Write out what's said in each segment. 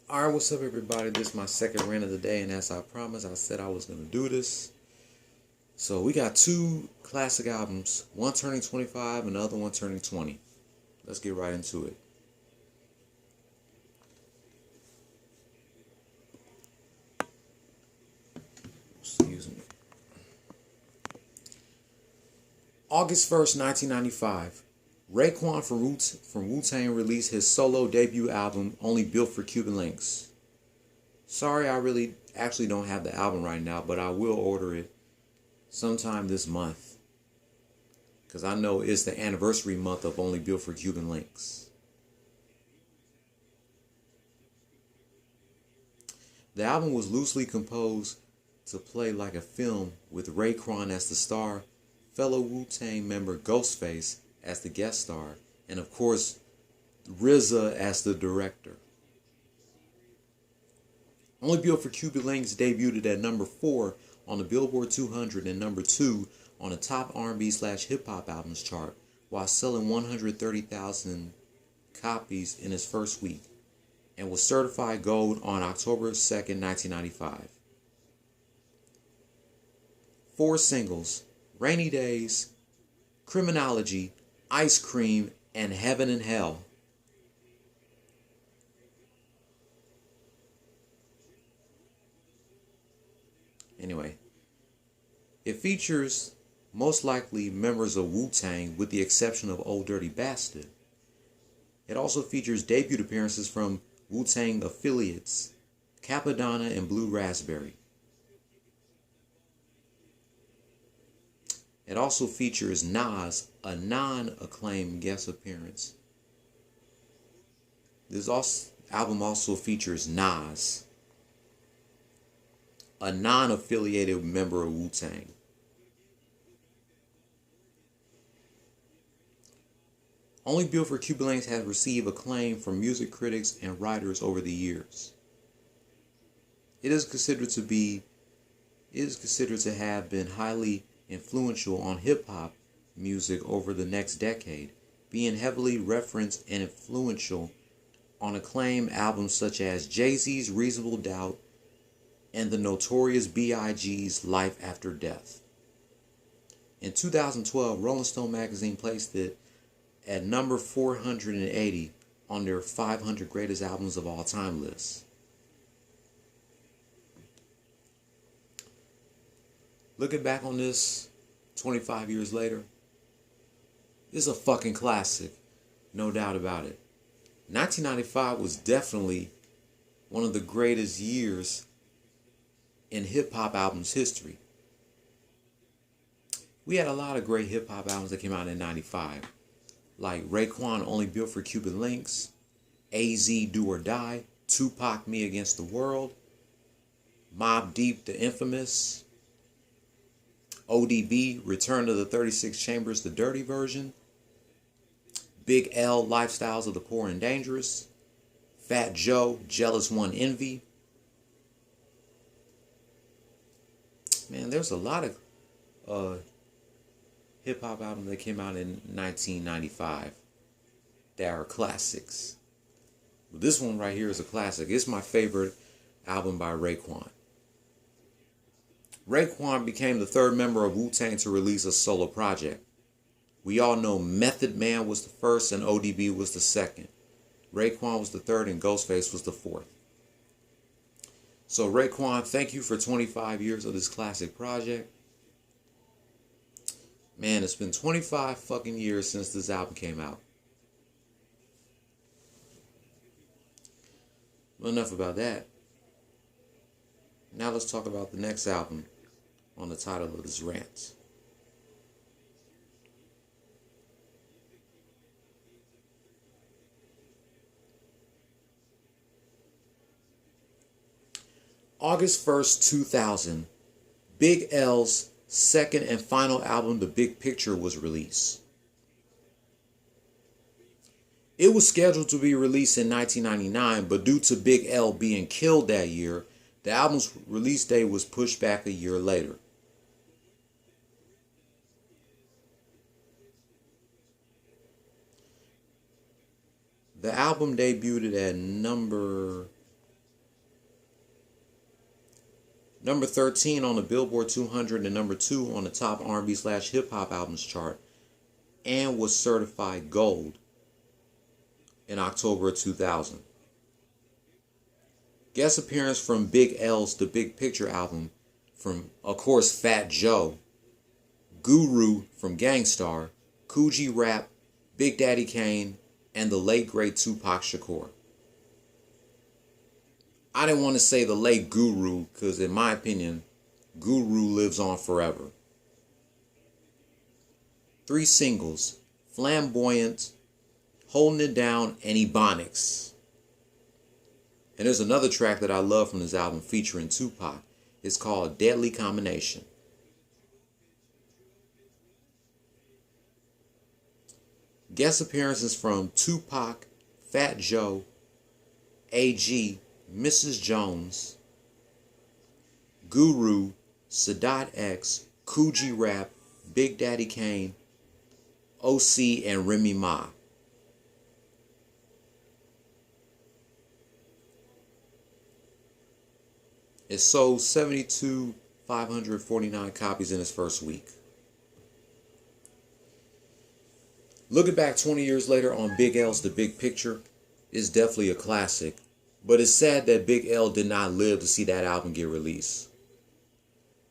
Alright, what's up everybody? This is my second rant of the day, and as I promised, I said I was going to do this. So we got two classic albums, one turning 25 and the other one turning 20. Let's get right into it. Excuse me. August 1st, 1995. Raekwon from Wu-Tang released his solo debut album, Only Built for Cuban Linx. Sorry, I really actually don't have the album right now, but I will order it sometime this month, because I know it's the anniversary month of Only Built for Cuban Linx. The album was loosely composed to play like a film, with Raekwon as the star, fellow Wu-Tang member Ghostface as the guest star, and of course RZA as the director. Only Built for Cuban Linx debuted at number 4 on the Billboard 200 and number 2 on the top R&B/hip hop albums chart, while selling 130,000 copies in its first week, and was certified gold on October 2nd, 1995. 4 singles: Rainy Days, Criminology, Ice Cream, and Heaven and Hell. Anyway, it features most likely members of Wu-Tang with the exception of Old Dirty Bastard. It also features debut appearances from Wu-Tang affiliates Capadonna and Blue Raspberry. It also features Nas, a non-acclaimed guest appearance. This album also features Nas, a non-affiliated member of Wu-Tang. Only Built for Cuban Linx has received acclaim from music critics and writers over the years. It is considered to have been highly influential on hip-hop music over the next decade, being heavily referenced and influential on acclaimed albums such as Jay-Z's Reasonable Doubt and the Notorious B.I.G.'s Life After Death. In 2012, Rolling Stone magazine placed it at number 480 on their 500 greatest albums of all time list. Looking back on this 25 years later, it's a fucking classic, no doubt about it. 1995 was definitely one of the greatest years in hip-hop albums history. We had a lot of great hip-hop albums that came out in 95, like Raekwon Only Built for Cuban Linx, AZ Do or Die, Tupac Me Against the World, Mobb Deep The Infamous, ODB Return to the 36 Chambers The Dirty Version, Big L Lifestyles of the Poor and Dangerous, Fat Joe Jealous One Envy. Man, there's a lot of hip-hop albums that came out in 1995 that are classics. But this one right here is a classic. It's my favorite album by Raekwon. Raekwon became the third member of Wu-Tang to release a solo project. We all know Method Man was the first and ODB was the second. Raekwon was the third and Ghostface was the fourth. So Raekwon, thank you for 25 years of this classic project. Man, it's been 25 fucking years since this album came out. Well, enough about that. Now let's talk about the next album on the title of this rant. August 1st, 2000, Big L's second and final album, The Big Picture, was released. It was scheduled to be released in 1999, but due to Big L being killed that year, the album's release date was pushed back a year later. The album debuted at number Number 13 on the Billboard 200 and number 2 on the top R&B/hip hop albums chart, and was certified gold in October of 2000. Guest appearance from Big L's The Big Picture album from, of course, Fat Joe, Guru from Gangstar, Coogee Rap, Big Daddy Kane, and the late great Tupac Shakur. I didn't want to say the late Guru because, in my opinion, Guru lives on forever. 3 singles: Flamboyant, Holding It Down, and Ebonics. And there's another track that I love from this album featuring Tupac. It's called Deadly Combination. Guest appearances from Tupac, Fat Joe, A.G., Mrs. Jones, Guru, Sadat X, Coogee Rap, Big Daddy Kane, O.C., and Remy Ma. It sold 72,549 copies in its first week. Looking back 20 years later on Big L's The Big Picture is definitely a classic, but it's sad that Big L did not live to see that album get released.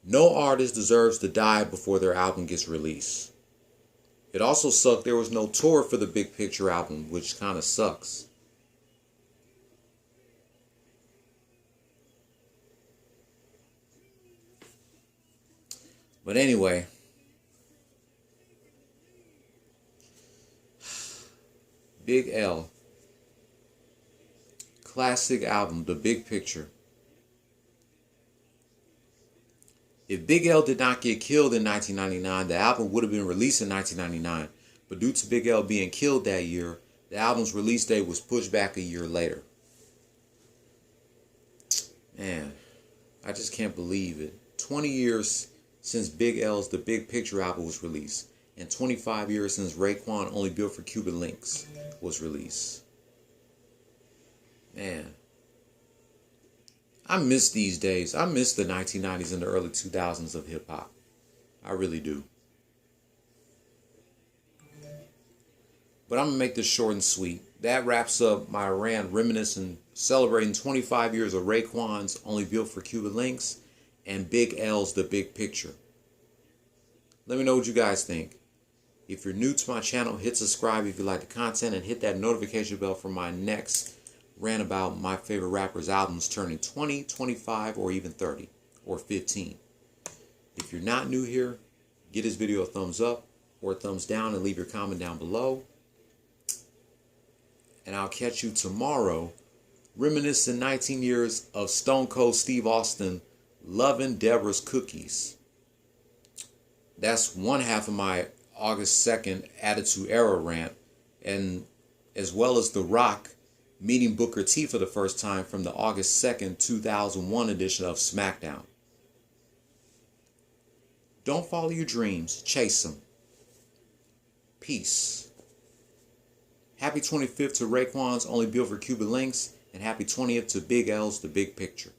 No artist deserves to die before their album gets released. It also sucked there was no tour for the Big Picture album, which kind of sucks. But anyway, Big L, classic album, The Big Picture. If Big L did not get killed in 1999, the album would have been released in 1999. But due to Big L being killed that year, the album's release date was pushed back a year later. Man, I just can't believe it. 20 years since Big L's The Big Picture album was released, and 25 years since Raekwon Only Built for Cuban Linx was released. Man, I miss these days. I miss the 1990s and the early 2000s of hip-hop. I really do. But I'm going to make this short and sweet. That wraps up my rant reminiscing, celebrating 25 years of Raekwon's Only Built for Cuban Linx and Big L's The Big Picture. Let me know what you guys think. If you're new to my channel, hit subscribe if you like the content, and hit that notification bell for my next rant about my favorite rappers' albums turning 20, 25, or even 30, or 15. If you're not new here, give this video a thumbs up or a thumbs down and leave your comment down below. And I'll catch you tomorrow, reminiscing 19 years of Stone Cold Steve Austin loving Deborah's cookies. That's one half of my August 2nd Attitude Era rant, and as well as The Rock meeting Booker T for the first time from the August 2nd, 2001 edition of SmackDown. Don't follow your dreams, chase them. Peace. Happy 25th to Raekwon's Only Built for Cuban Linx, and happy 20th to Big L's The Big Picture.